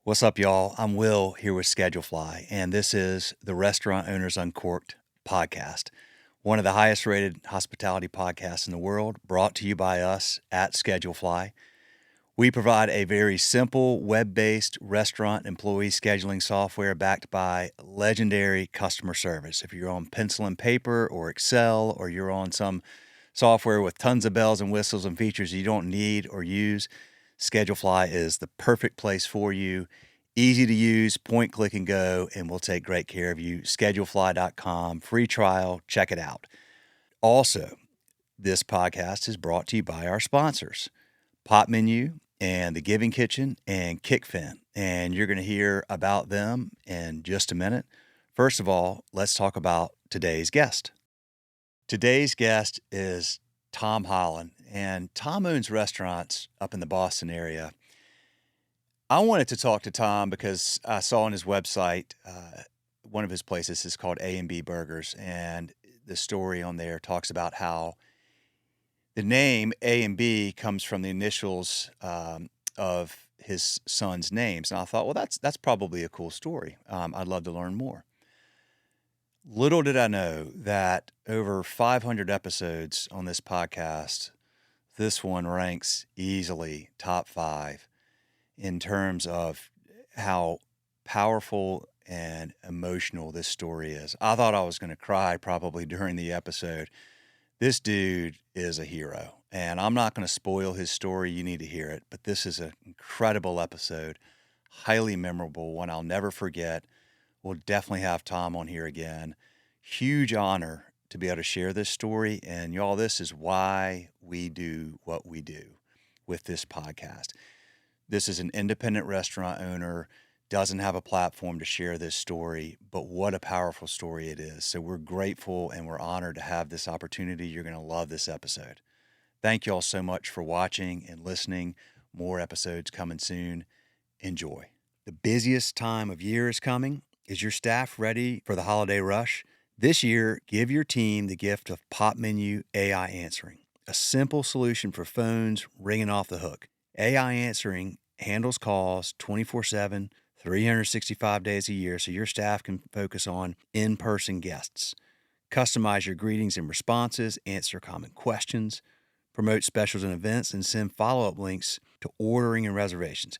What's up, y'all? I'm Will here with Schedulefly, and this is the Restaurant Owners Uncorked podcast, one of the highest rated hospitality podcasts in the world, brought to you by us at Schedulefly. We provide a very simple web-based restaurant employee scheduling software backed by legendary customer service. If you're on pencil and paper or Excel, or you're on some software with tons of bells and whistles and features you don't need or use, Schedulefly is the perfect place for you. Easy to use, point, click, and go, and we'll take great care of you. Schedulefly.com, free trial, check it out. Also, this podcast is brought to you by our sponsors, Pop Menu and The Giving Kitchen and Kickfin, and you're going to hear about them in just a minute. First of all, let's talk about today's guest. Today's guest is Tom Holland, and Tom owns restaurants up in the Boston area. I wanted to talk to Tom because I saw on his website, one of his places is called A&B Burgers, and the story on there talks about how the name A&B comes from the initials of his son's names. And I thought, well, that's probably a cool story. I'd love to learn more. Little did I know that over 500 episodes on this podcast, this one ranks easily top 5 in terms of how powerful and emotional this story is. I thought I was going to cry probably during the episode. This dude is a hero, and I'm not going to spoil his story. You need to hear it, but this is an incredible episode, highly memorable, one I'll never forget. We'll definitely have Tom on here again. Huge honor to be able to share this story. And y'all, this is why we do what we do with this podcast. This is an independent restaurant owner, doesn't have a platform to share this story, but what a powerful story it is. So we're grateful and we're honored to have this opportunity. You're going to love this episode. Thank you all so much for watching and listening. More episodes coming soon. Enjoy. The busiest time of year is coming. Is your staff ready for the holiday rush? This year, give your team the gift of Pop Menu AI Answering, a simple solution for phones ringing off the hook. AI Answering handles calls 24/7, 365 days a year, so your staff can focus on in-person guests. Customize your greetings and responses, answer common questions, promote specials and events, and send follow-up links to ordering and reservations.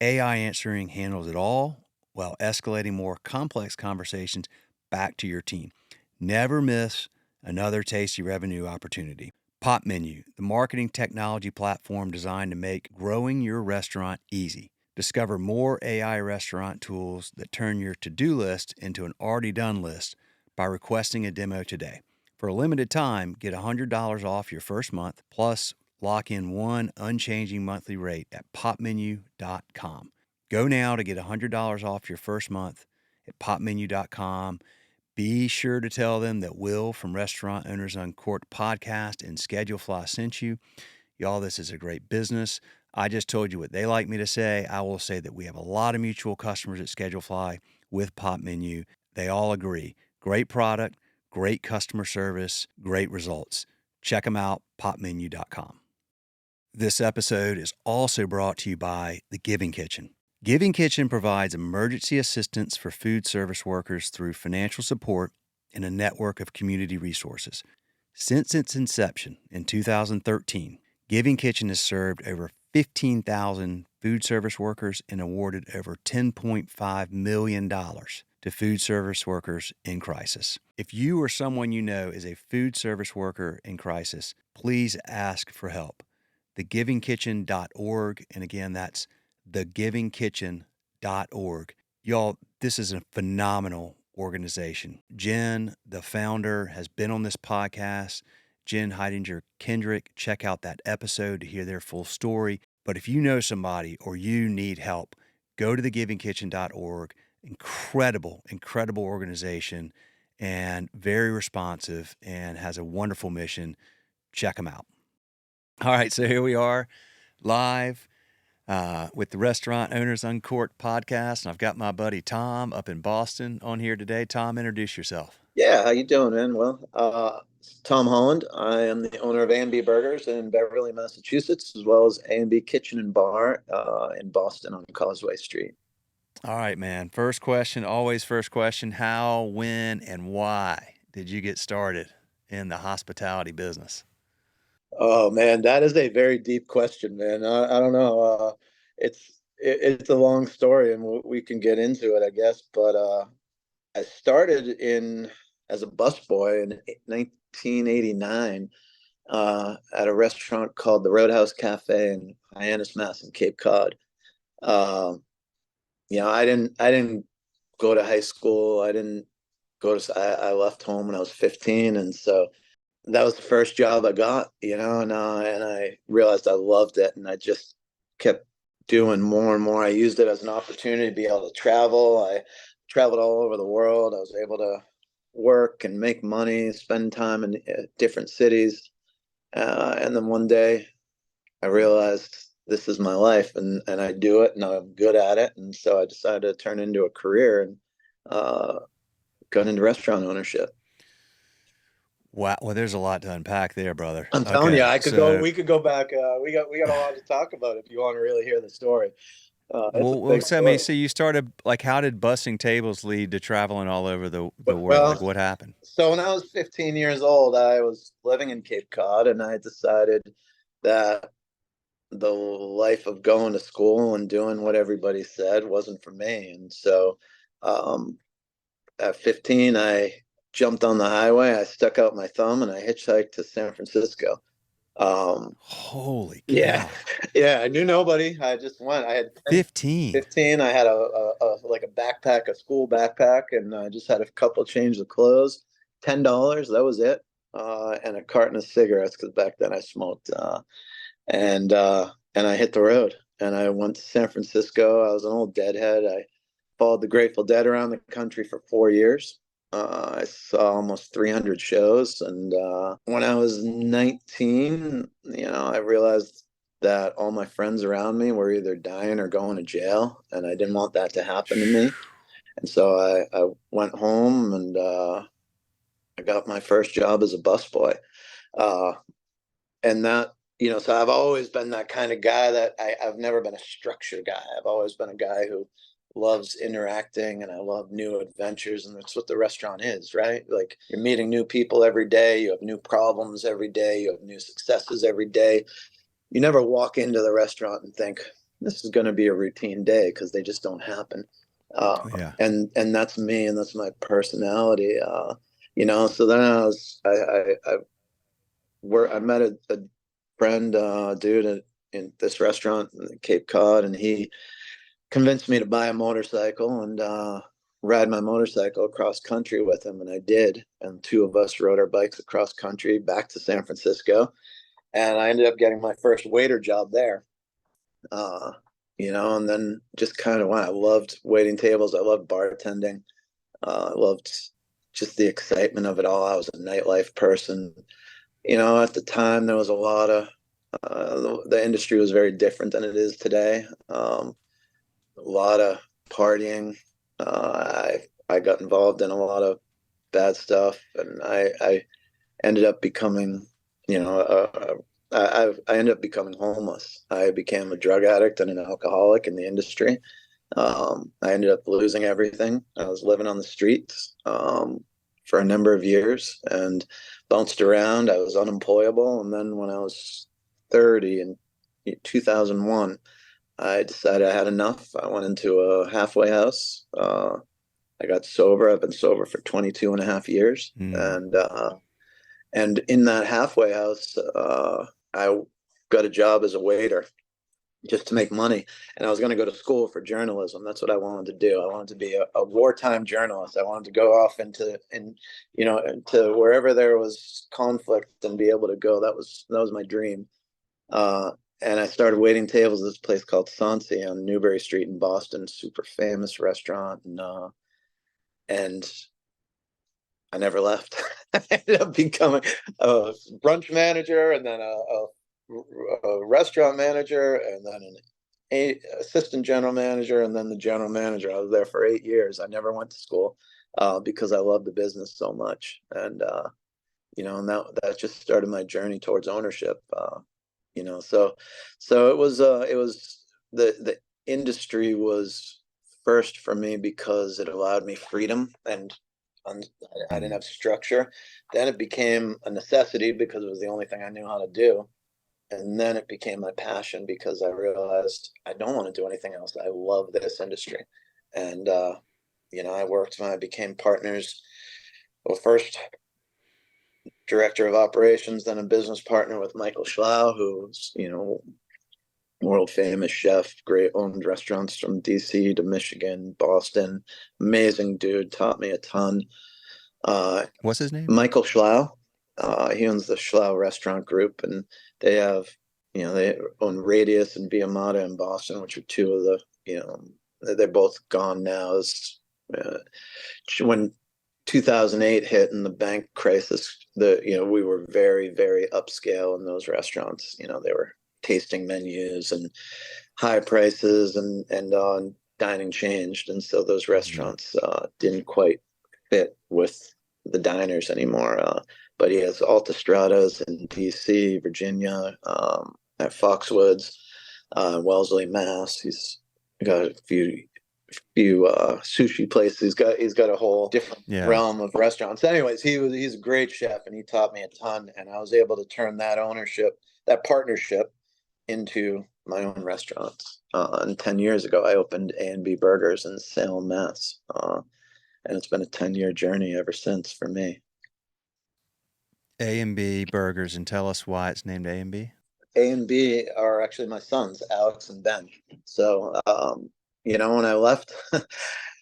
AI Answering handles it all while escalating more complex conversations back to your team. Never miss another tasty revenue opportunity. Pop Menu, the marketing technology platform designed to make growing your restaurant easy. Discover more AI restaurant tools that turn your to-do list into an already done list by requesting a demo today. For a limited time, get $100 off your first month, plus lock in one unchanging monthly rate at popmenu.com. Go now to get $100 off your first month at popmenu.com. Be sure to tell them that Will from Restaurant Owners Uncorked podcast and Schedulefly sent you. Y'all, this is a great business. I just told you what they like me to say. I will say that we have a lot of mutual customers at Schedulefly with Pop Menu. They all agree. Great product, great customer service, great results. Check them out, popmenu.com. This episode is also brought to you by The Giving Kitchen. Giving Kitchen provides emergency assistance for food service workers through financial support and a network of community resources. Since its inception in 2013, Giving Kitchen has served over 15,000 food service workers and awarded over $10.5 million to food service workers in crisis. If you or someone you know is a food service worker in crisis, please ask for help. thegivingkitchen.org, and again, that's thegivingkitchen.org. Y'all, this is a phenomenal organization. Jen, the founder, has been on this podcast. Jen Heidinger Kendrick, check out that episode to hear their full story. But if you know somebody or you need help, go to thegivingkitchen.org. Incredible organization, and very responsive, and has a wonderful mission. Check them out. All right, so here we are live with the Restaurant Owners Uncorked podcast, and I've got my buddy Tom up in Boston on here today. Tom, introduce yourself. Yeah, how you doing, man? Well, Tom Holland. I am the owner of A&B Burgers in Beverly, Massachusetts, as well as A&B Kitchen and Bar in Boston on Causeway Street. All right, man. First question, always first question. How, when, and why did you get started in the hospitality business? Oh man, that is a very deep question, man. I don't know. It's a long story, and we can get into it, I guess. But I started in as a busboy in 1989 at a restaurant called the Roadhouse Cafe in Hyannis, Mass, in Cape Cod. Um, I didn't go to high school. I didn't go to. I left home when I was 15, and so that was the first job I got, and I realized I loved it, and I just kept doing more and more. I used it as an opportunity to be able to travel. I traveled all over the world. I was able to work and make money, spend time in different cities. And then one day I realized this is my life, and I do it and I'm good at it. And so I decided to turn it into a career and uh, got into restaurant ownership. Wow. Well, there's a lot to unpack there, brother. I'm telling you, Okay. we could go back. We got a lot to talk about if you want to really hear the story. It's a Well, big tell me, story. so you started, like, how did bussing tables lead to traveling all over the world? Like, Well, what happened? so when I was 15 years old, I was living in Cape Cod, and I decided that the life of going to school and doing what everybody said wasn't for me. And so, um, at 15, I jumped on the highway, I stuck out my thumb, and I hitchhiked to San Francisco. Um, Holy yeah, cow. yeah, I knew nobody. I just went. I had 10, 15. 15. I had a like a backpack, a school backpack, and I just had a couple changes of clothes, $10. That was it, and a carton of cigarettes because back then I smoked. And and I hit the road, and I went to San Francisco. I was an old deadhead. I followed the Grateful Dead around the country for 4 years. I saw almost 300 shows, and when I was 19, I realized that all my friends around me were either dying or going to jail, and I didn't want that to happen to me. And so I went home, and I got my first job as a busboy. Uh, and that so I've always been that kind of guy that I've never been a structured guy. I've always been a guy who loves interacting, and I love new adventures, and that's what the restaurant is, right? Like, you're meeting new people every day, you have new problems every day, you have new successes every day. You never walk into the restaurant and think this is going to be a routine day, because they just don't happen. Yeah. And that's me, and that's my personality. So then I met a friend, dude, in this restaurant in Cape Cod, and he convinced me to buy a motorcycle and ride my motorcycle across country with him, and I did. And two of us rode our bikes across country back to San Francisco, and I ended up getting my first waiter job there. Uh, and then just kind of went. I loved waiting tables. I loved bartending. I loved just the excitement of it all. I was a nightlife person. At the time, there was a lot of the industry was very different than it is today. A lot of partying. I got involved in a lot of bad stuff, and I ended up becoming, you know, I ended up becoming homeless. I became a drug addict and an alcoholic in the industry. I ended up losing everything. I was living on the streets for a number of years and bounced around. I was unemployable. And then when I was 30 in 2001, I decided I had enough. I went into a halfway house. I got sober. I've been sober for 22 and a half years. Mm. And in that halfway house, I got a job as a waiter just to make money. And I was going to go to school for journalism. That's what I wanted to do. I wanted to be a wartime journalist. I wanted to go off into wherever there was conflict and be able to go. That was my dream. Uh, and I started waiting tables at this place called Sansi on Newbury Street in Boston, super famous restaurant. And I never left. I ended up becoming a brunch manager, and then a restaurant manager, and then assistant general manager, and then the general manager. I was there for 8 years. I never went to school because I loved the business so much, and that just started my journey towards ownership. So it was the industry was first for me because it allowed me freedom and I didn't Mm. have structure. Then it became a necessity because it was the only thing I knew how to do. And then it became my passion because I realized I don't want to do anything else. I love this industry. And, I worked when I became partners. Well, first director of operations, then a business partner with Michael Schlau, who's, world famous chef, great, owned restaurants from DC to Michigan, Boston. Amazing dude, taught me a ton. Uh, What's his name? Michael Schlau, he owns the Schlau Restaurant Group, and they have, they own Radius and Via Mata in Boston, which are two of the, they're both gone now. Uh, when 2008 hit and the bank crisis, we were very, very upscale in those restaurants. They were tasting menus and high prices, and dining changed, and so those Mhm. restaurants didn't quite fit with the diners anymore. But he has Altastradas in DC, Virginia, at Foxwoods, Wellesley, Mass. He's got a few sushi places. He's got a whole different Yeah. realm of restaurants. Anyways, he's a great chef, and he taught me a ton. And I was able to turn that partnership, into my own restaurants. And 10 years ago, I opened A&B Burgers in Salem, Mass. And it's been a 10-year journey ever since for me. A&B Burgers, and tell us why it's named A&B. A&B are actually my sons, Alex and Ben. So, when I left,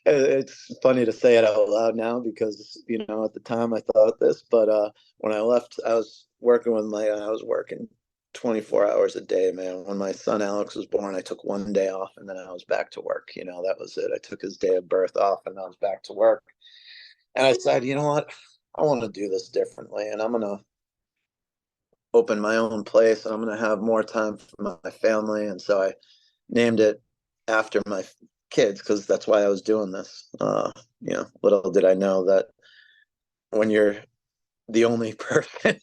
it's funny to say it out loud now because, at the time I thought this, but when I left, I was working 24 hours a day, man. When my son Alex was born, I took one day off and then I was back to work. That was it. I took his day of birth off and I was back to work. And I said, you know what? I want to do this differently, and I'm going to open my own place, and I'm going to have more time for my family. And so I named it after my kids because that's why I was doing this. Little did I know that when you're the only person,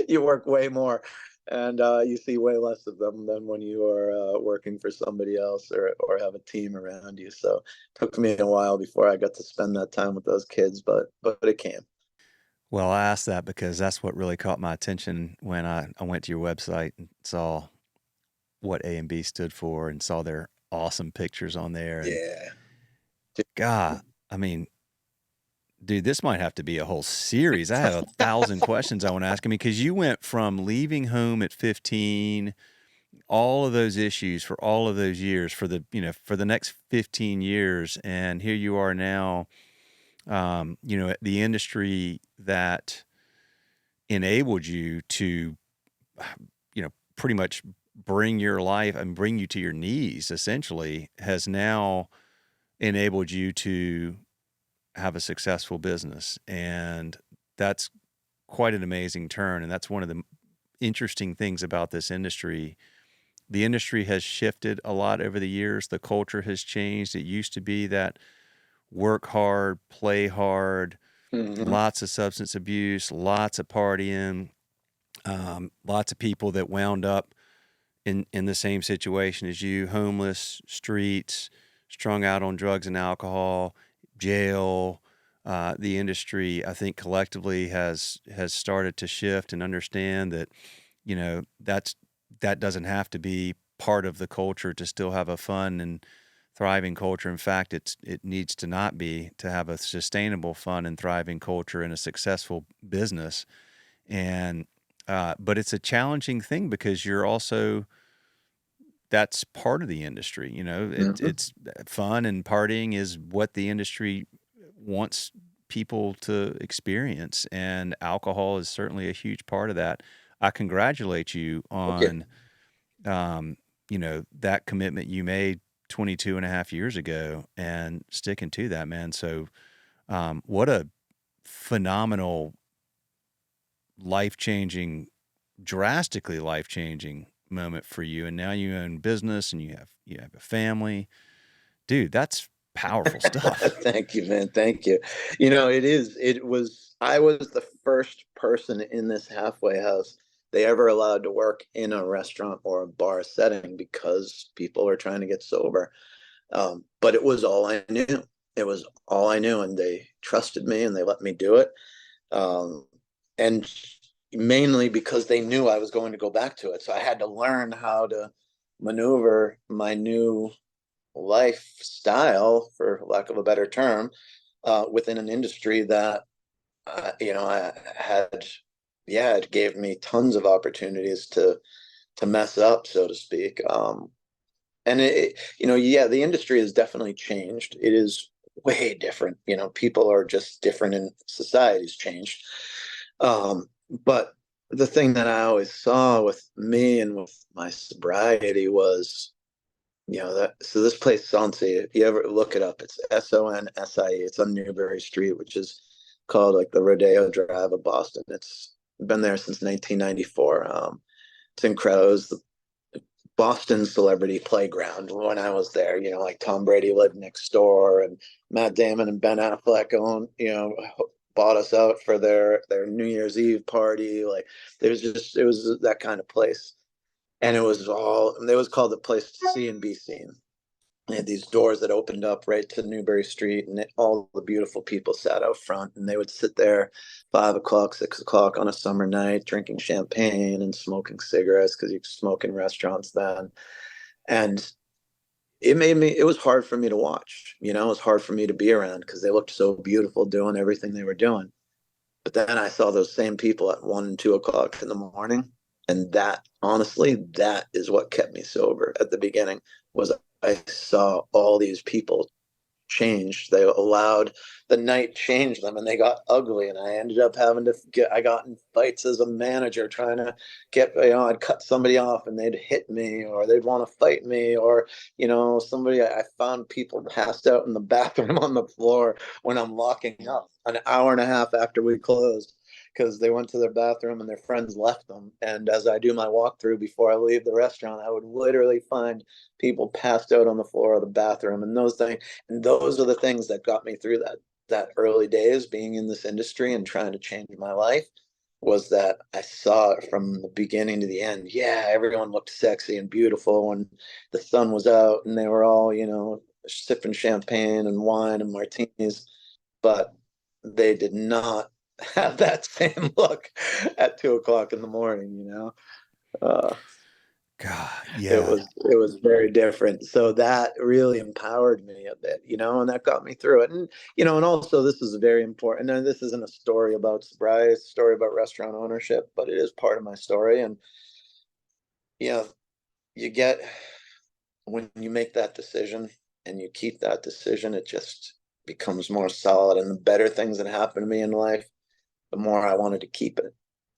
you work way more, and you see way less of them than when you are working for somebody else or have a team around you. So it took me a while before I got to spend that time with those kids, but it came. Well, I asked that because that's what really caught my attention when I went to your website and saw what A&B stood for and saw their awesome pictures on there. And Yeah. God, I mean, dude, this might have to be a whole series. I have 1,000 questions I want to ask. I mean, because you went from leaving home at 15, all of those issues for all of those years for the next 15 years, and here you are now. The industry that enabled you to, pretty much bring your life and bring you to your knees, essentially, has now enabled you to have a successful business. And that's quite an amazing turn. And that's one of the interesting things about this industry. The industry has shifted a lot over the years. The culture has changed. It used to be that work hard, play hard, Mm-hmm. lots of substance abuse, lots of partying, lots of people that wound up in the same situation as you, homeless, streets, strung out on drugs and alcohol, jail. The industry, I think, collectively has started to shift and understand that, that doesn't have to be part of the culture to still have a fun and thriving culture. In fact, it needs to not be to have a sustainable, fun and thriving culture and a successful business. And but it's a challenging thing because you're also that's part of the industry. Mm-hmm. It's fun and partying is what the industry wants people to experience, and alcohol is certainly a huge part of that. I congratulate you Thank you. on, that commitment you made 22 and a half years ago and sticking to that, man. So, what a phenomenal, life changing, drastically life changing moment for you. And now you own business and you have a family, dude. That's powerful stuff. Thank you, man. Thank you. I was the first person in this halfway house they ever allowed to work in a restaurant or a bar setting because people are trying to get sober. But it was all I knew. It was all I knew, and they trusted me and they let me do it. Um, and mainly because they knew I was going to go back to it. So I had to learn how to maneuver my new lifestyle, for lack of a better term, within an industry that, I had, yeah, it gave me tons of opportunities to mess up, so to speak. And yeah, the industry has definitely changed. It is way different. People are just different, and society's changed. But the thing that I always saw with me and with my sobriety was, so this place, Sonsie, if you ever look it up, it's Sonsie. It's on Newbury Street, which is called like the Rodeo Drive of Boston. It's been there since 1994. It's incredible. It was the Boston celebrity playground when I was there. Like Tom Brady lived next door, and Matt Damon and Ben Affleck bought us out for their New Year's Eve party. Like it was that kind of place, and it was called the place to see and be seen. They had these doors that opened up right to Newbury Street, and all the beautiful people sat out front, and they would sit there 5 o'clock, 6 o'clock on a summer night, drinking champagne and smoking cigarettes, because you could smoke in restaurants then. And it was hard for me to watch. It was hard for me to be around because they looked so beautiful doing everything they were doing. But then I saw those same people at 1 and 2 o'clock in the morning. And that, honestly, that is what kept me sober at the beginning, was I saw all these people changed. They allowed the night change them, and they got ugly. And I ended up I got in fights as a manager trying to I'd cut somebody off and they'd hit me, or they'd want to fight me, or, I found people passed out in the bathroom on the floor when I'm locking up an hour and a half after we closed, because they went to their bathroom and their friends left them. And as I do my walkthrough before I leave the restaurant, I would literally find people passed out on the floor of the bathroom, and those things. And those are the things that got me through that early days being in this industry and trying to change my life, was that I saw it from the beginning to the end. Yeah, everyone looked sexy and beautiful when the sun was out, and they were all, sipping champagne and wine and martinis, but they did not have that same look at 2 o'clock in the morning. Uh, God, it yeah. was very different. So that really empowered me a bit, and that got me through it. And and also, this is very important. And this isn't a story about sobriety, it's a story about restaurant ownership, but it is part of my story. And you know, you get when you make that decision and you keep that decision, it just becomes more solid. And the better things that happen to me in life, the more I wanted to keep it.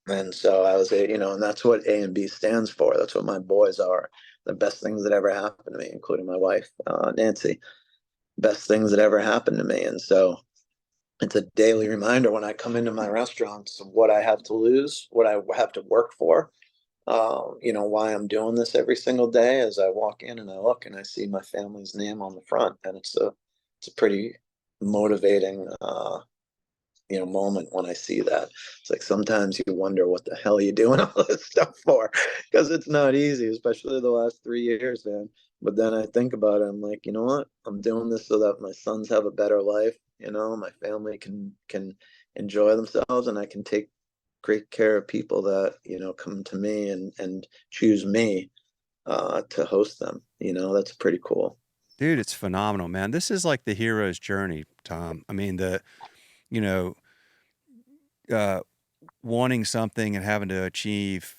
And so I was, and that's what A and B stands for. That's what my boys are. The best things that ever happened to me, including my wife, Nancy. Best things that ever happened to me. And so it's a daily reminder when I come into my restaurants of what I have to lose, what I have to work for. Why I'm doing this every single day. As I walk in and I look and I see my family's name on the front, and it's a pretty motivating moment when I see that. It's like sometimes you wonder what the hell are you doing all this stuff for, because it's not easy, especially the last 3 years, man. But then I think about it, I'm like, you know what? I'm doing this so that my sons have a better life. My family can enjoy themselves, and I can take great care of people that come to me and choose me to host them. That's pretty cool. Dude, it's phenomenal, man. This is like the hero's journey, Tom. I mean, you know, uh, wanting something and having to achieve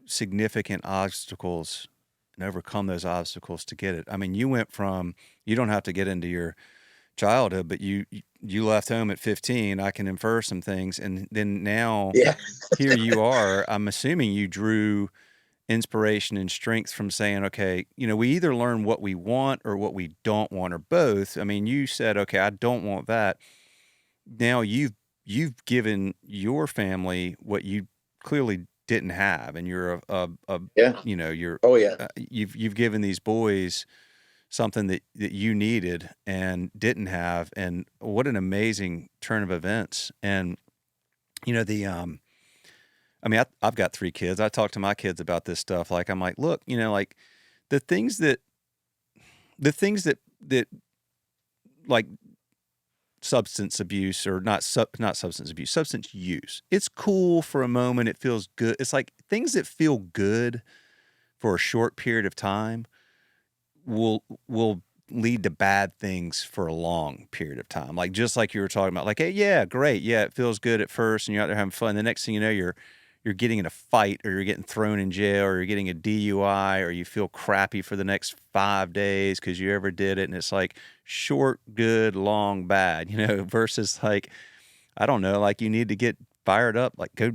significant obstacles and overcome those obstacles to get it. I mean, you don't have to get into your childhood, but you left home at 15. I can infer some things. And then now Yeah. here you are. I'm assuming you drew inspiration and strength from saying, okay, we either learn what we want or what we don't want, or both. I mean, you said, okay, I don't want that. Now you've given your family what you clearly didn't have, and you're Yeah. you're Oh yeah. you've given these boys something that you needed and didn't have. And what an amazing turn of events. And the I mean, I've got 3 kids. I talk to my kids about this stuff. Like, I'm like, look, like the things that the things that that like substance abuse or not substance abuse, substance use. It's cool for a moment. It feels good. It's like things that feel good for a short period of time will lead to bad things for a long period of time. Like just like you were talking about, like, hey, yeah, great, yeah, it feels good at first, and you're out there having fun. The next thing you know, you're getting in a fight, or you're getting thrown in jail, or you're getting a DUI, or you feel crappy for the next 5 days because you ever did it, and it's like short, good, long, bad, versus like I don't know, like you need to get fired up, like go.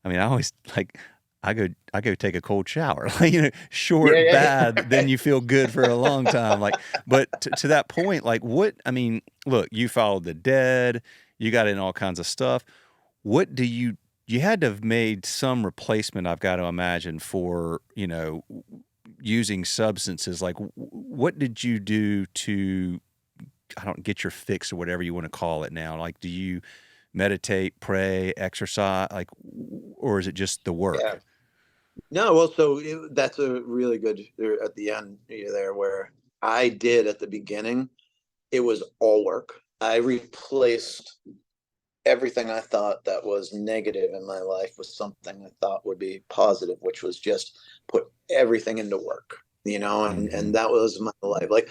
I mean, I always like I go take a cold shower. Like, Yeah, short, yeah, bad, then yeah. you feel good for a long time. Like, but to that point, like what, I mean, look, you followed the dead, you got in all kinds of stuff. What do you had to have made some replacement, I've got to imagine, for, using substances. Like, what did you do to, I don't get your fix or whatever you want to call it now? Like, do you meditate, pray, exercise, like, or is it just the Yeah. work? No, well, so that's a really good there at the end there where I did at the beginning. It was all work. I replaced everything I thought that was negative in my life with something I thought would be positive, which was just put everything into work, and Hmm. that was my life. Like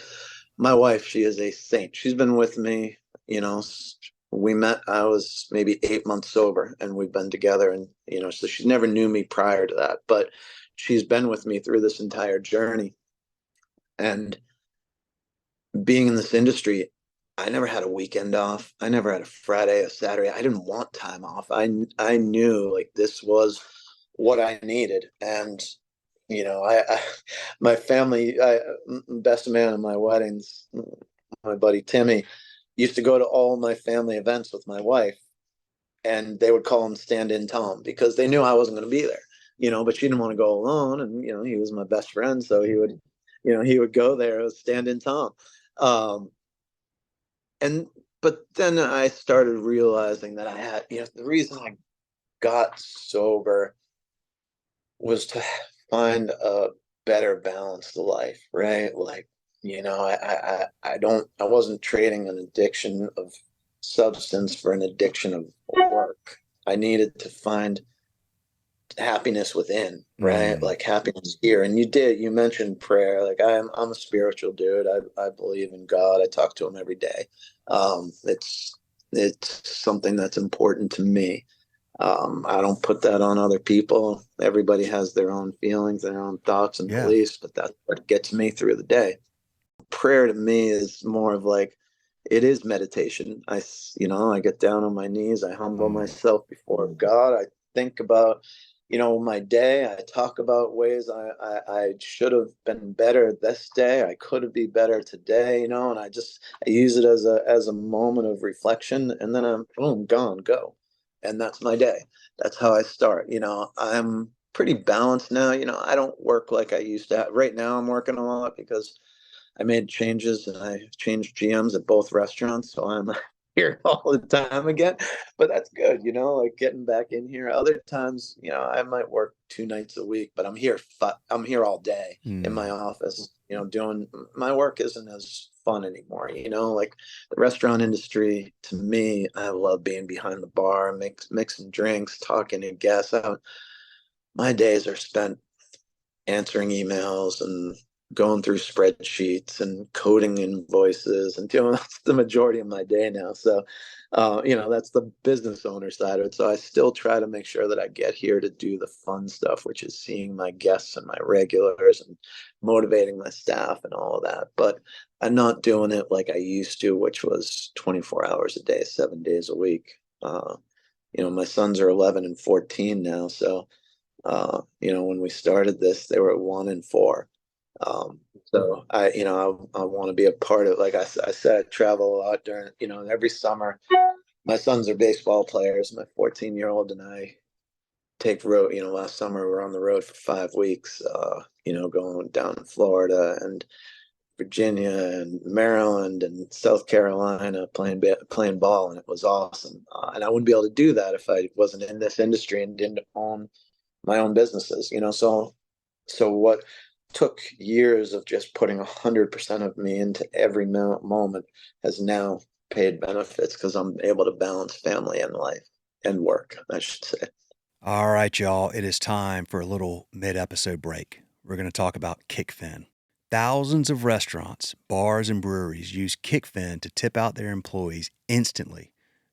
my wife, she is a saint. She's been with me, you know, we met, I was maybe 8 months sober, and we've been together, and so she never knew me prior to that, but she's been with me through this entire journey. And being in this industry, I never had a weekend off. I never had a Friday, a Saturday. I didn't want time off. I knew like this was what I needed, and I my family, best man at my weddings, my buddy Timmy, used to go to all my family events with my wife, and they would call him Stand-in Tom because they knew I wasn't going to be there. But she didn't want to go alone, and he was my best friend, so he would go there as Stand-in Tom. Um, and but then I started realizing that I had, the reason I got sober was to find a better balance to life, right? Like, I wasn't trading an addiction of substance for an addiction of work. I needed to find happiness within, right? Mm. Like happiness here. And you mentioned prayer. Like I'm a spiritual dude. I believe in God. I talk to him every day. It's something that's important to me. I don't put that on other people. Everybody has their own feelings, their own thoughts and Yeah. beliefs, but that's what gets me through the day. Prayer to me is more of like, it is meditation. I get down on my knees. I humble Mm. myself before God. I think about, my day. I talk about ways I should have been better this day. I could be better today, and I use it as a moment of reflection, and then I'm boom, gone, go. And that's my day. That's how I start. I'm pretty balanced now. I don't work like I used to. Right now I'm working a lot because I made changes and I changed GMs at both restaurants. So I'm here all the time again. But that's good, like getting back in here. Other times, I might work 2 nights a week, but I'm here all day in my Mm. office, doing my work isn't as fun anymore, like the restaurant industry to me, I love being behind the bar, mixing drinks, talking to guests. My days are spent answering emails and going through spreadsheets and coding invoices and doing that's the majority of my day now. So, that's the business owner side of it. So I still try to make sure that I get here to do the fun stuff, which is seeing my guests and my regulars and motivating my staff and all of that. But I'm not doing it like I used to, which was 24 hours a day, 7 days a week. My sons are 11 and 14 now. So, when we started this, they were at 1 and 4. So I want to be a part of, like I said, I travel a lot during, every summer. My sons are baseball players. My 14-year-old and I take road, last summer we were on the road for 5 weeks, going down to Florida and Virginia and Maryland and South Carolina playing ball, and it was awesome. And I wouldn't be able to do that if I wasn't in this industry and didn't own my own businesses. So what? took years of just putting 100% of me into every moment has now paid benefits because I'm able to balance family and life and work, I should say. All right, y'all, it is time for a little mid-episode break. We're going to talk about Kickfin. Thousands of restaurants, bars, and breweries use Kickfin to tip out their employees instantly.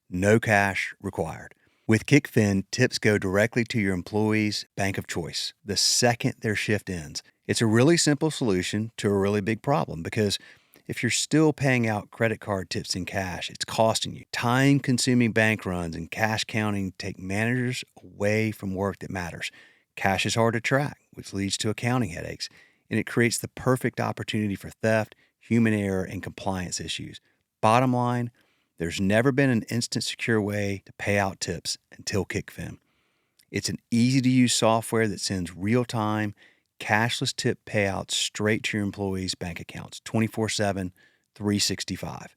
No cash required. With Kickfin, tips go directly to your employees' bank of choice the second their shift ends. It's a really simple solution to a really big problem because if you're still paying out credit card tips in cash, it's costing you. Time-consuming bank runs and cash counting take managers away from work that matters. Cash is hard to track, which leads to accounting headaches, and it creates the perfect opportunity for theft, human error, and compliance issues. Bottom line, there's never been an instant secure way to pay out tips until Kickfin. It's an easy-to-use software that sends real-time, cashless tip payouts straight to your employees' bank accounts 24/7, 365.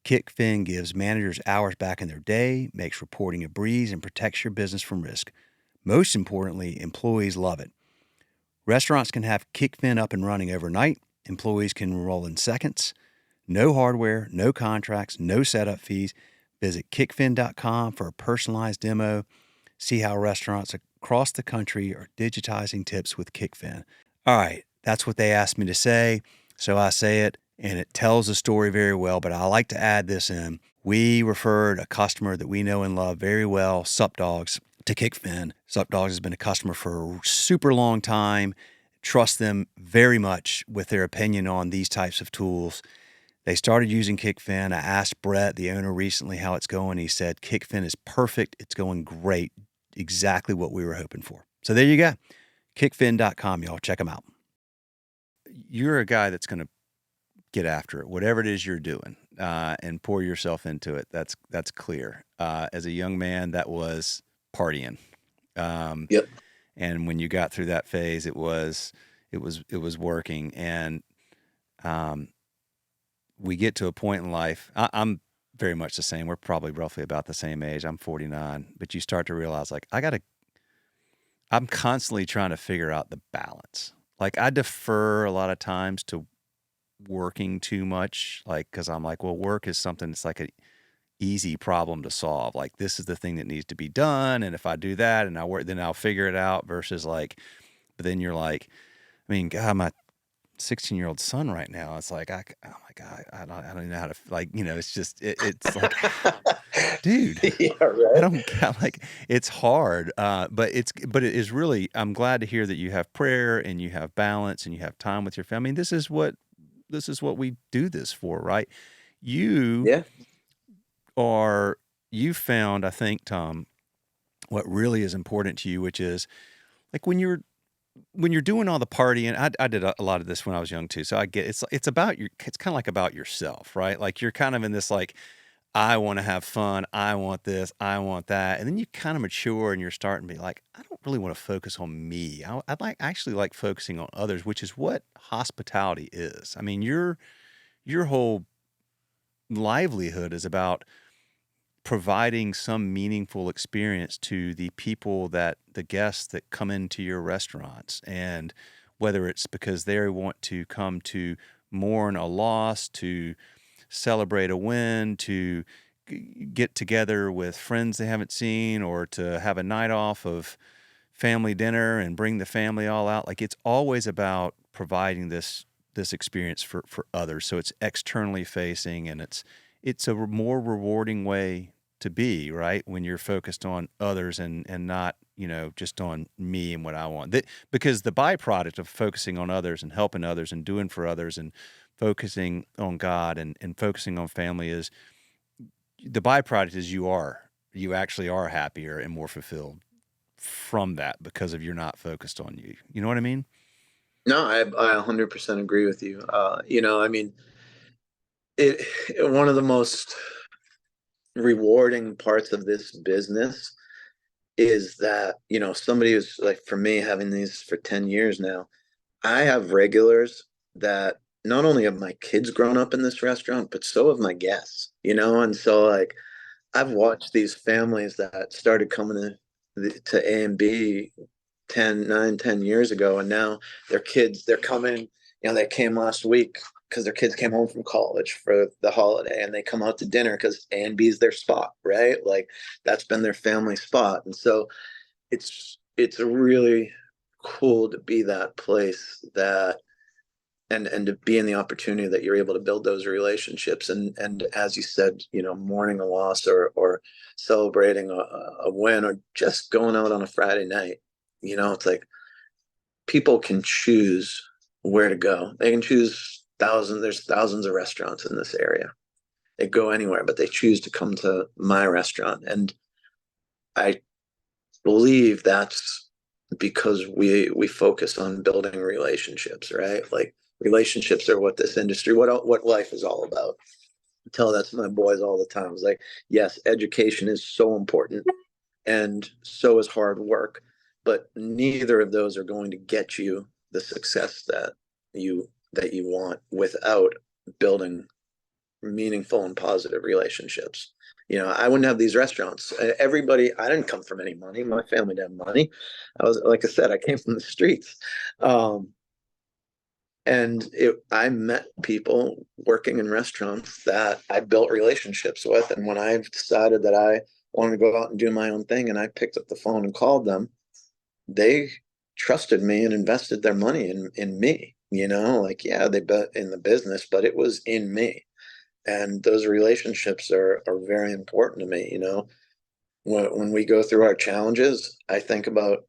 Kickfin gives managers hours back in their day, makes reporting a breeze, and protects your business from risk. Most importantly, employees love it. Restaurants can have Kickfin up and running overnight. Employees can enroll in seconds. No hardware, no contracts, no setup fees. Visit kickfin.com for a personalized demo. See how restaurants across the country are digitizing tips with Kickfin. All right, that's what they asked me to say, so I say it, and it tells the story very well, but I like to add this in. We referred a customer that we know and love very well, Sup Dogs, to Kickfin. Sup Dogs has been a customer for a super long time. Trust them very much with their opinion on these types of tools. They started using Kickfin. I asked Brett, the owner, recently how it's going. He said, Kickfin is perfect. It's going great. Exactly what we were hoping for. So there you go. Kickfin.com, y'all. Check them out. You're a guy that's going to get after it, whatever it is you're doing, and pour yourself into it. That's clear. As a young man, that was partying. Yep. And when you got through that phase, it was working. And we get to a point in life. I'm very much the same. We're probably roughly about the same age. I'm 49, but you start to realize like I'm constantly trying to figure out the balance. Like I defer a lot of times to working too much, like, cause I'm like, well, work is something that's like an easy problem to solve. Like this is the thing that needs to be done. And if I do that and I work, then I'll figure it out versus like, but then you're like, I mean, God, my 16-year-old son right now, it's like, oh my God, I don't even know how to, like, it's just, it's like, dude, Yeah, I right. don't like, it's hard. But it is really, I'm glad to hear that you have prayer and you have balance and you have time with your family. I mean, this is what we do this for, right? You Yeah. are, you found, I think, Tom, what really is important to you, which is like when you're doing all the partying. I did a lot of this when I was young too. So I get it's about it's kind of like about yourself, right? Like you're kind of in this like, I want to have fun. I want this. I want that. And then you kind of mature and you're starting to be like, I don't really want to focus on me. I actually like focusing on others, which is what hospitality is. I mean, your whole livelihood is about providing some meaningful experience to the people the guests that come into your restaurants. And whether it's because they want to come to mourn a loss, to celebrate a win, to get together with friends they haven't seen, or to have a night off of family dinner and bring the family all out. Like it's always about providing this experience for others. So it's externally facing, and it's a more rewarding way to be, right? When you're focused on others and not, just on me and what I want. Because the byproduct of focusing on others and helping others and doing for others and focusing on God and focusing on family is the byproduct is you actually are happier and more fulfilled from that because of you're not focused on you. You know what I mean? No, I 100% agree with you. I mean, it one of the most rewarding parts of this business is that, somebody who's like, for me, having these for 10 years now, I have regulars that not only have my kids grown up in this restaurant, but so have my guests, and so like I've watched these families that started coming to A and B 10 years ago. And now their kids, they're coming, they came last week because their kids came home from college for the holiday, and they come out to dinner because A&B is their spot, right? Like that's been their family spot. And so it's a really cool to be that place that, and to be in the opportunity that you're able to build those relationships, and as you said, mourning a loss, or celebrating a win, or just going out on a Friday night. It's like people can choose where to go. They can choose there's thousands of restaurants in this area. They go anywhere, but they choose to come to my restaurant. And I believe that's because we focus on building relationships, right? Like relationships are what this industry, what life is all about. I tell that to my boys all the time. It's like, yes, education is so important, and so is hard work, but neither of those are going to get you the success that you want without building meaningful and positive relationships. I wouldn't have these restaurants. I didn't come from any money. My family didn't have money. Like I said, I came from the streets. And I met people working in restaurants that I built relationships with. And when I decided that I wanted to go out and do my own thing, and I picked up the phone and called them, they trusted me and invested their money in me. Like, yeah, they bet in the business, but it was in me. And those relationships are very important to me. When we go through our challenges, I think about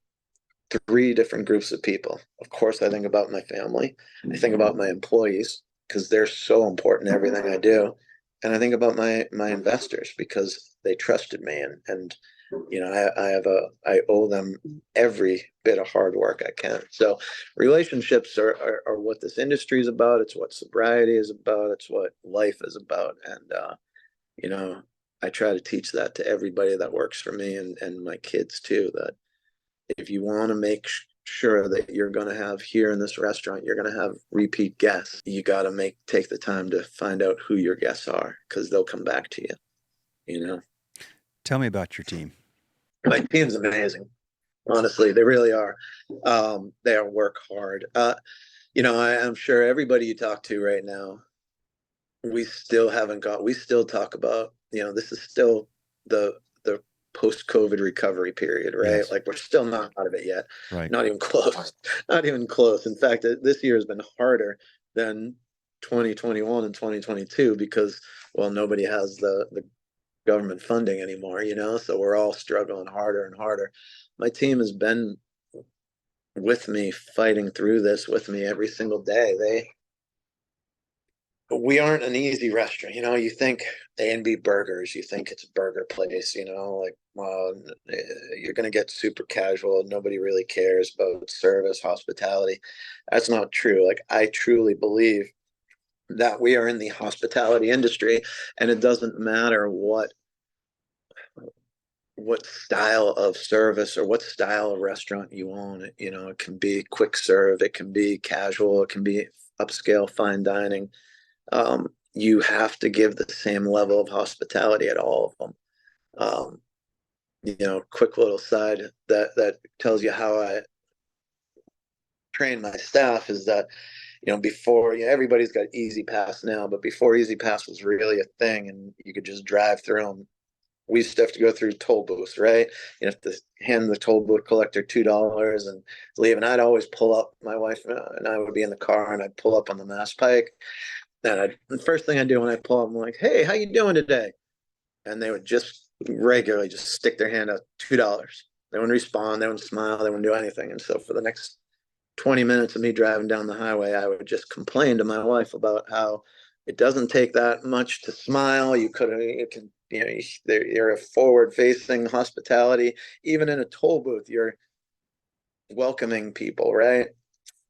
three different groups of people. Of course, I think about my family. I think about my employees because they're so important in everything I do. And I think about my investors because they trusted me, and I owe them every bit of hard work I can. So relationships are what this industry is about. It's what sobriety is about. It's what life is about. And I try to teach that to everybody that works for me, and my kids too, that if you want to make sure that you're going to have here in this restaurant, you're going to have repeat guests, you got to take the time to find out who your guests are, because they'll come back to you. Tell me about your team. My team's amazing. Honestly, they really are. They are work hard. I'm sure everybody you talk to right now, we still talk about, this is still the post-COVID recovery period, right? Yes. Like we're still not out of it yet. Right. Not even close. Not even close. In fact, this year has been harder than 2021 and 2022 because, well, nobody has the government funding anymore, so we're all struggling harder and harder. My team has been with me, fighting through this with me every single day. We aren't an easy restaurant. You think A&B Burgers, you think it's a burger place, like, well, you're going to get super casual. Nobody really cares about service, hospitality. That's not true. Like, I truly believe that we are in the hospitality industry, and it doesn't matter what style of service or what style of restaurant you own. It can be quick serve, it can be casual, it can be upscale fine dining. You have to give the same level of hospitality at all of them. Quick little side that tells you how I train my staff is that, before, everybody's got Easy Pass now, but before Easy Pass was really a thing and you could just drive through them, we used to have to go through toll booths, right? You have to hand the toll booth collector $2 and leave. And I'd always pull up. My wife and I would be in the car, and I'd pull up on the Mass Pike. And the first thing I do when I pull up, I'm like, "Hey, how you doing today?" And they would just regularly just stick their hand out, $2. They wouldn't respond. They wouldn't smile. They wouldn't do anything. And so for the next 20 minutes of me driving down the highway, I would just complain to my wife about how it doesn't take that much to smile. You can, you're a forward facing hospitality. Even in a toll booth, you're welcoming people, right?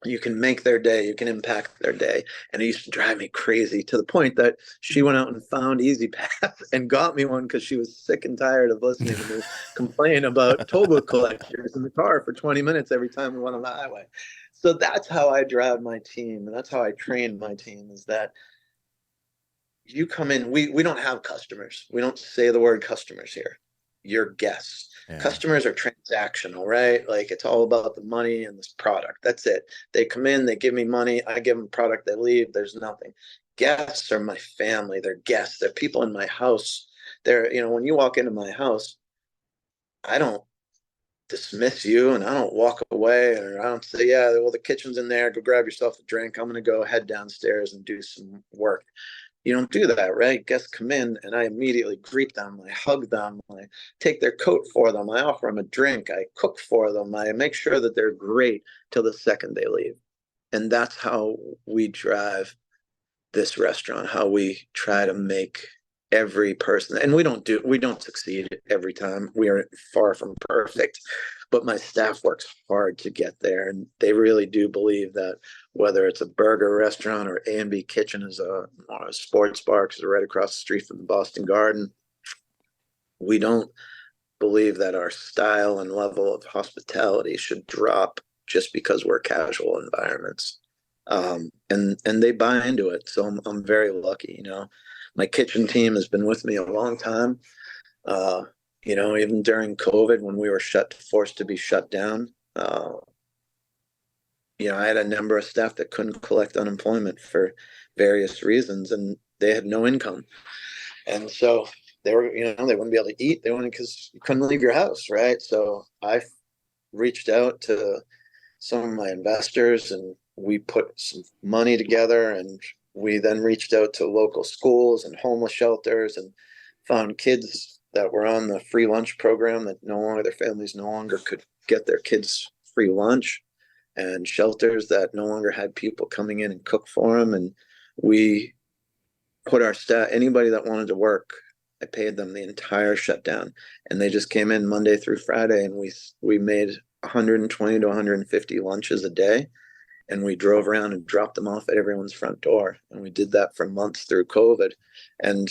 You can make their day, you can impact their day. And it used to drive me crazy to the point that she went out and found Easy Pass and got me one because she was sick and tired of listening to me complain about toll booth collectors in the car for 20 minutes every time we went on the highway. So that's how I drive my team, and that's how I train my team, is that you come in, we don't have customers. We don't say the word customers here. your guests. Yeah. Customers are transactional, right? Like it's all about the money and this product. That's it. They come in, they give me money, I give them product, they leave. There's nothing. Guests are my family. They're guests. They're people in my house. They're, when you walk into my house, I don't dismiss you and I don't walk away or I don't say, yeah, well, the kitchen's in there. Go grab yourself a drink. I'm going to go head downstairs and do some work. You don't do that, right? Guests come in and I immediately greet them. I hug them. I take their coat for them. I offer them a drink. I cook for them. I make sure that they're great till the second they leave. And that's how we drive this restaurant, how we try to make every person, and we don't succeed every time. We are far from perfect, but my staff works hard to get there, and they really do believe that whether it's a burger restaurant or A&B Kitchen is a sports bar because they're right across the street from the Boston Garden, we don't believe that our style and level of hospitality should drop just because we're casual environments. And they buy into it. So I'm very lucky. My kitchen team has been with me a long time. Even during COVID when we were forced to be shut down, I had a number of staff that couldn't collect unemployment for various reasons, and they had no income. And so they wouldn't be able to eat. They wouldn't, because you couldn't leave your house, right? So I reached out to some of my investors and we put some money together, and we then reached out to local schools and homeless shelters and found kids that were on the free lunch program that their families no longer could get their kids free lunch, and shelters that no longer had people coming in and cook for them. And we put our staff, anybody that wanted to work, I paid them the entire shutdown, and they just came in Monday through Friday, and we made 120 to 150 lunches a day, and we drove around and dropped them off at everyone's front door, and we did that for months through COVID, and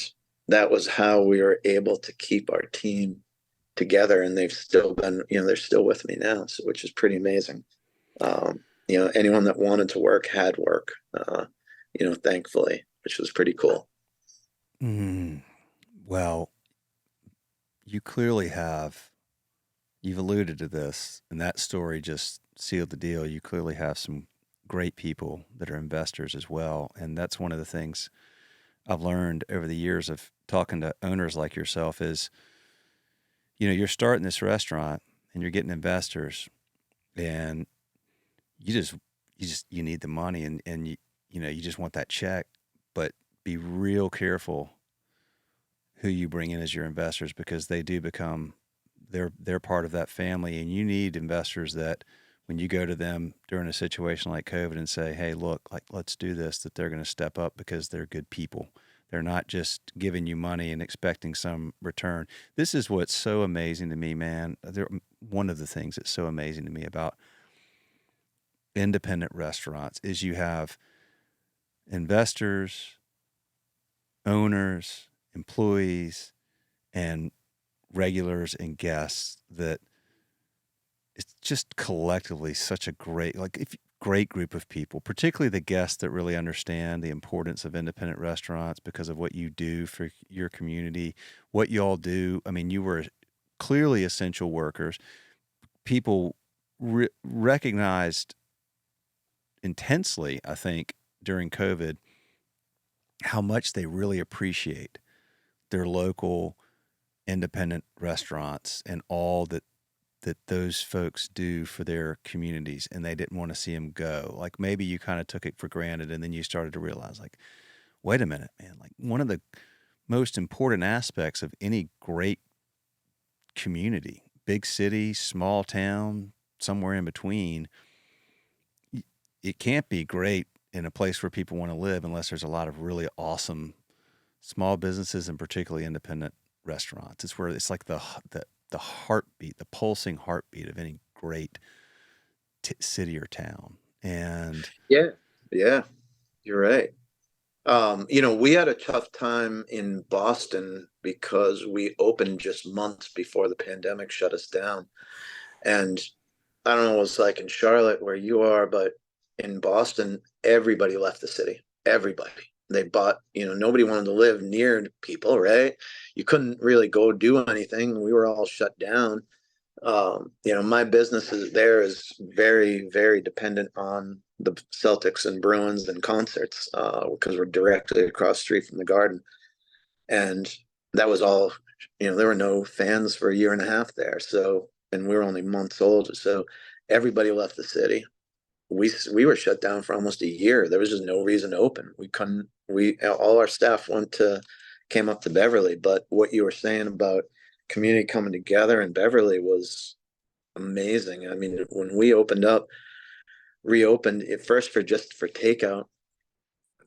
that was how we were able to keep our team together. And they've still been, they're still with me now, so, which is pretty amazing. Anyone that wanted to work had work, thankfully, which was pretty cool. Well, you clearly you've alluded to this, and that story just sealed the deal. You clearly have some great people that are investors as well. And that's one of the things I've learned over the years of talking to owners like yourself is, you're starting this restaurant and you're getting investors, and you need the money, and you just want that check, but be real careful who you bring in as your investors, because they do become they're part of that family. And you need investors that when you go to them during a situation like COVID and say, hey, look, like, let's do this, that they're going to step up because they're good people. They're not just giving you money and expecting some return. This is what's so amazing to me, man. One of the things that's so amazing to me about independent restaurants is you have investors, owners, employees, and regulars and guests that it's just collectively such a great group of people, particularly the guests that really understand the importance of independent restaurants because of what you do for your community, what you all do. I mean, you were clearly essential workers. People recognized intensely, I think, during COVID, how much they really appreciate their local independent restaurants and all that those folks do for their communities, and they didn't want to see them go. Like, maybe you kind of took it for granted, and then you started to realize, like, wait a minute, man, like, one of the most important aspects of any great community, big city, small town, somewhere in between, it can't be great in a place where people want to live unless there's a lot of really awesome small businesses and particularly independent restaurants. It's where it's like the heartbeat, the pulsing heartbeat of any great city or town. And yeah, you're right. We had a tough time in Boston because we opened just months before the pandemic shut us down. And I don't know what it's like in Charlotte where you are, but in Boston, everybody left the city. Everybody. they bought, nobody wanted to live near people, right? You couldn't really go do anything. We were all shut down. My business is very, very dependent on the Celtics and Bruins and concerts, because we're directly across the street from the Garden. And that was all, there were no fans for a year and a half there. So, and we were only months old. So everybody left the city. We were shut down for almost a year. There was just no reason to open. We couldn't, all our staff came up to Beverly. But what you were saying about community coming together in Beverly was amazing. I mean, when we reopened at first for takeout,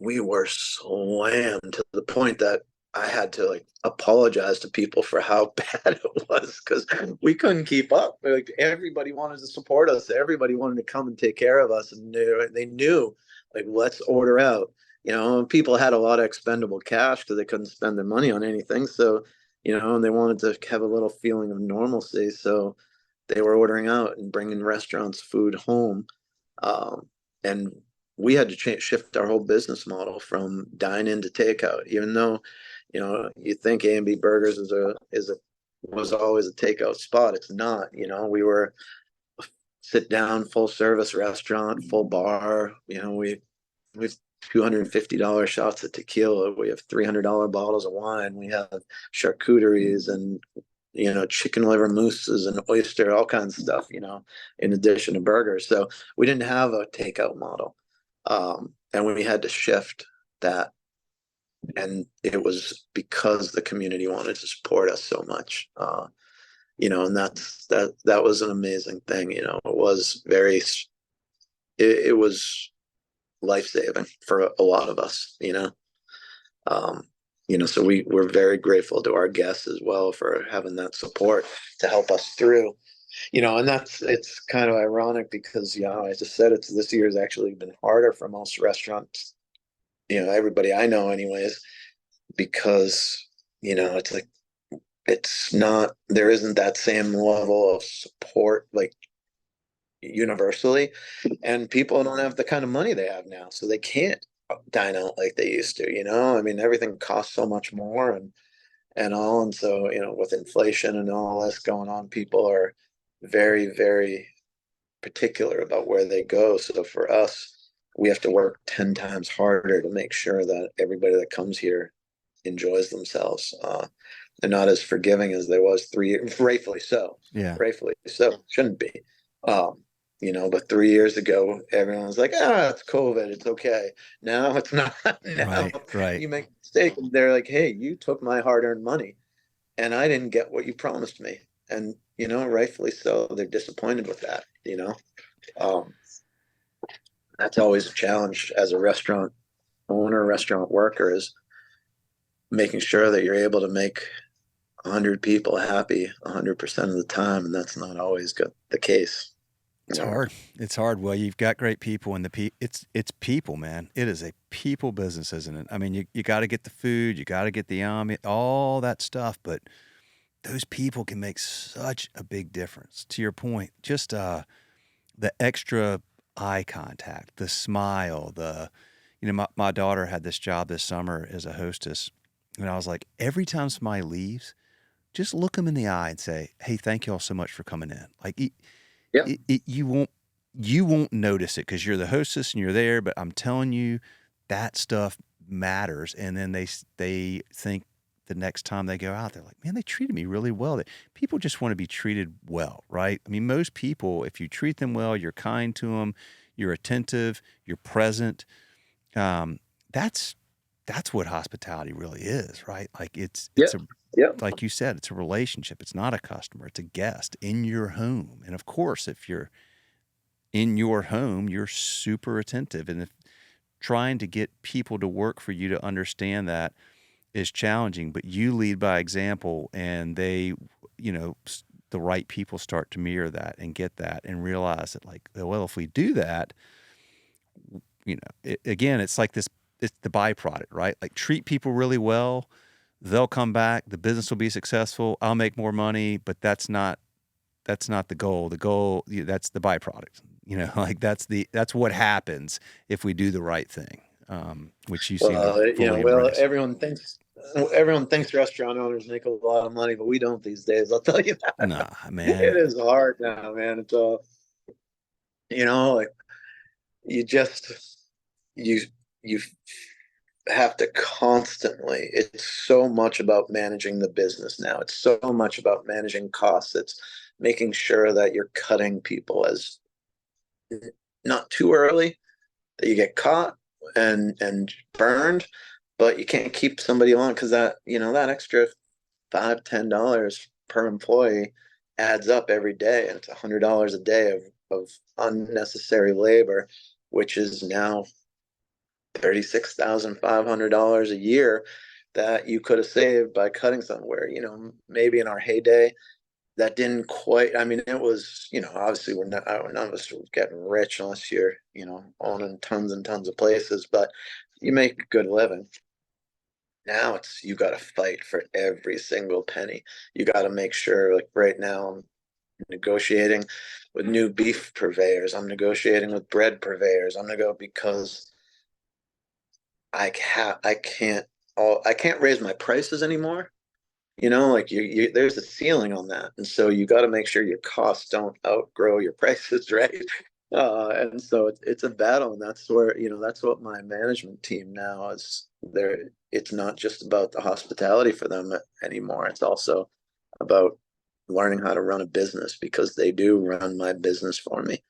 we were slammed to the point that I had to like apologize to people for how bad it was, because we couldn't keep up. Like, everybody wanted to support us. Everybody wanted to come and take care of us, and they knew, like, let's order out. People had a lot of expendable cash because they couldn't spend their money on anything. So, and they wanted to have a little feeling of normalcy. So they were ordering out and bringing restaurants food home. And we had to shift our whole business model from dine-in to takeout, even though, you think A&B Burgers was always a takeout spot. It's not. We were a sit down, full service restaurant, full bar. We've $250 shots of tequila. We have $300 bottles of wine. We have charcuteries and chicken liver mousses and oyster, all kinds of stuff. In addition to burgers. So we didn't have a takeout model, and we had to shift that. And it was because the community wanted to support us so much. And that was an amazing thing. It was life-saving for a lot of us. So we're very grateful to our guests as well for having that support to help us through. And it's kind of ironic because, I just said this year has actually been harder for most restaurants, everybody I know anyways, because, it's like, there isn't that same level of support, like, universally, and people don't have the kind of money they have now, so they can't dine out like they used to. I mean, everything costs so much more, and all, and so, with inflation and all this going on, people are very, very particular about where they go. So for us, we have to work 10 times harder to make sure that everybody that comes here enjoys themselves. They're not as forgiving as they was 3 years, rightfully so. Yeah. Rightfully so. Shouldn't be. But 3 years ago, everyone was like, it's COVID, it's okay. Now it's not. Now Right. you make a mistake, and they're like, hey, you took my hard-earned money and I didn't get what you promised me. And, rightfully so, they're disappointed with that. That's always a challenge as a restaurant owner, restaurant worker, is making sure that you're able to make 100 people happy 100% of the time. And that's not always the case. It's hard. It's hard. Well, you've got great people, and it's people, man. It is a people business, isn't it? I mean, you got to get the food, you got to get the ambiance, all that stuff, but those people can make such a big difference. To your point, just the extra eye contact, the smile, my daughter had this job this summer as a hostess, and I was like, every time somebody leaves, just look them in the eye and say, "Hey, thank you all so much for coming in." Like, Yeah. you won't notice it because you're the hostess and you're there, but I'm telling you, that stuff matters. And then they think the next time they go out, they're like, man, they treated me really well. People just want to be treated well, right? I mean, most people, if you treat them well, you're kind to them, you're attentive, you're present. That's what hospitality really is, right? Like it's like you said, it's a relationship. It's not a customer. It's a guest in your home. And of course, if you're in your home, you're super attentive. And if trying to get people to work for you to understand that is challenging, but you lead by example, and they, the right people start to mirror that and get that and realize that, like, well, if we do that, again, it's like this, it's the byproduct, right? Like, treat people really well, they'll come back, the business will be successful, I'll make more money, but that's not the goal. The goal, that's the byproduct, like that's what happens if we do the right thing. which you seem to fully Well, embrace. everyone thinks restaurant owners make a lot of money, but we don't these days. I'll tell you that. Nah, man. It is hard now, man. It's like you just you you have to constantly. It's so much about managing the business now. It's so much about managing costs. It's making sure that you're cutting people as not too early that you get caught and burned, but you can't keep somebody on because that extra $5-10 per employee adds up every day, and it's $100 a day of unnecessary labor, which is now $36,500 a year that you could have saved by cutting somewhere. Maybe in our heyday, that didn't quite. I mean, it was, obviously none of us were getting rich unless you're, owning tons and tons of places, but you make a good living. Now you got to fight for every single penny. You got to make sure, like right now, I'm negotiating with new beef purveyors. I'm negotiating with bread purveyors. I'm gonna go because I can't raise my prices anymore. Like there's a ceiling on that, and so you got to make sure your costs don't outgrow your prices, right? And so it's a battle, and that's what my management team now is. There, it's not just about the hospitality for them anymore. It's also about learning how to run a business because they do run my business for me.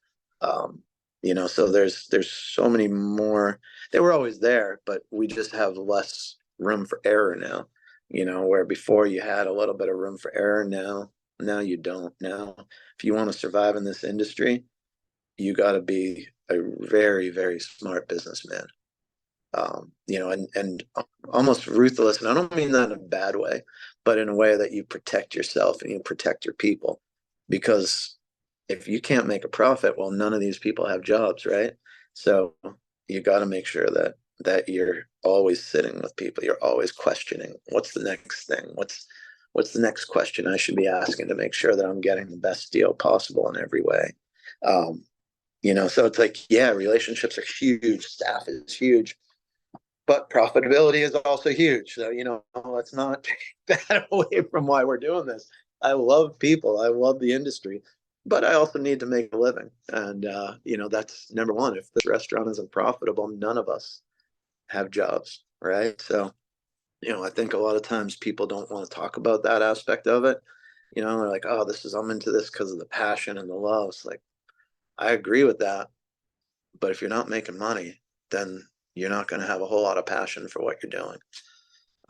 So there's so many more. They were always there, but we just have less room for error now. Where before you had a little bit of room for error, now you don't. Now, if you want to survive in this industry, you got to be a very, very smart businessman. And almost ruthless. And I don't mean that in a bad way, but in a way that you protect yourself and you protect your people. Because if you can't make a profit, well, none of these people have jobs, right? So you got to make sure that you're always sitting with people. You're always questioning, what's the next thing? What's the next question I should be asking to make sure that I'm getting the best deal possible in every way? So it's like, yeah, relationships are huge, staff is huge, but profitability is also huge. So, let's not take that away from why we're doing this. I love people. I love the industry, but I also need to make a living. And, that's number one. If this restaurant isn't profitable, none of us have jobs. Right. So, I think a lot of times people don't want to talk about that aspect of it. They're like, oh, I'm into this because of the passion and the love. It's like, I agree with that. But if you're not making money, then you're not going to have a whole lot of passion for what you're doing.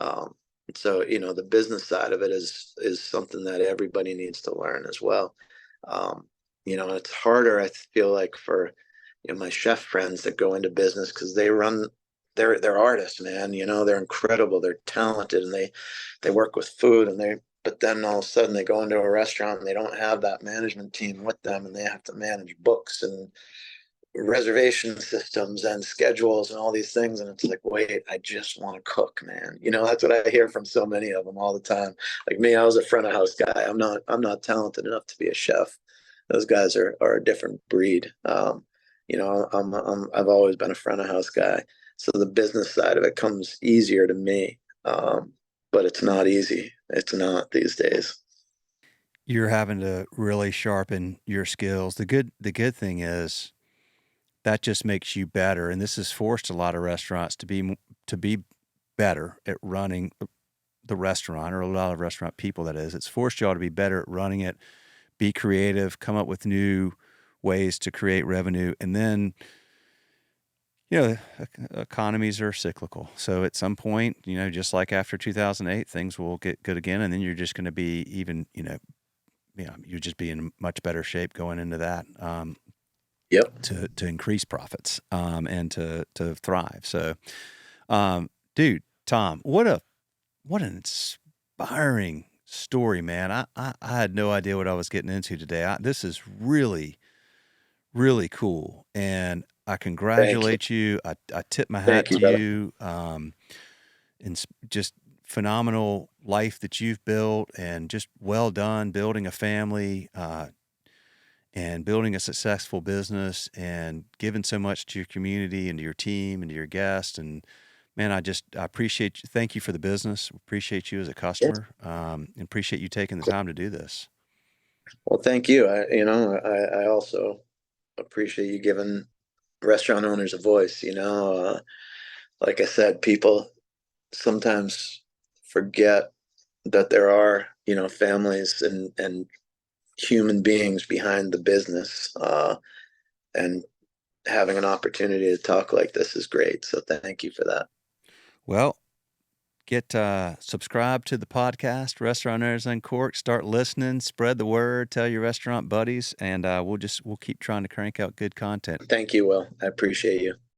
Um, so the business side of it is something that everybody needs to learn as well. It's harder, I feel like, for my chef friends that go into business because they're artists, man. They're incredible, they're talented, and they work with food, but then all of a sudden they go into a restaurant and they don't have that management team with them, and they have to manage books and reservation systems and schedules and all these things, and it's like, wait, I just want to cook, man. That's what I hear from so many of them all the time. Like me, I was a front of house guy. I'm not talented enough to be a chef. Those guys are a different breed. I've always been a front of house guy, so the business side of it comes easier to me. But it's not easy. It's not these days. You're having to really sharpen your skills. The good thing is that just makes you better, and this has forced a lot of restaurants to be better at running the restaurant, or a lot of restaurant people, that is. It's forced y'all to be better at running it, be creative, come up with new ways to create revenue, and then economies are cyclical. So at some point, just like after 2008, things will get good again, and then you're just going to be even, you'll just be in much better shape going into that. Yep. To increase profits, and to thrive. So, dude, Tom, what an inspiring story, man. I had no idea what I was getting into today. This is really, really cool, and I Thank you. congratulate you. I tip my hat Thank you, to brother. you. And just phenomenal life that you've built, and just well done building a family. and building a successful business and giving so much to your community and to your team and to your guests. And man, I appreciate you. Thank you for the business. Appreciate you as a Yes. customer, and appreciate you taking the time to do this. Well, thank you. I also appreciate you giving restaurant owners a voice. Like I said, people sometimes forget that there are, families and human beings behind the business. And having an opportunity to talk like this is great. So thank you for that. Well, get subscribe to the podcast, Restaurant Owners Uncorked. Start listening, spread the word, tell your restaurant buddies, and we'll keep trying to crank out good content. Thank you, Will. I appreciate you.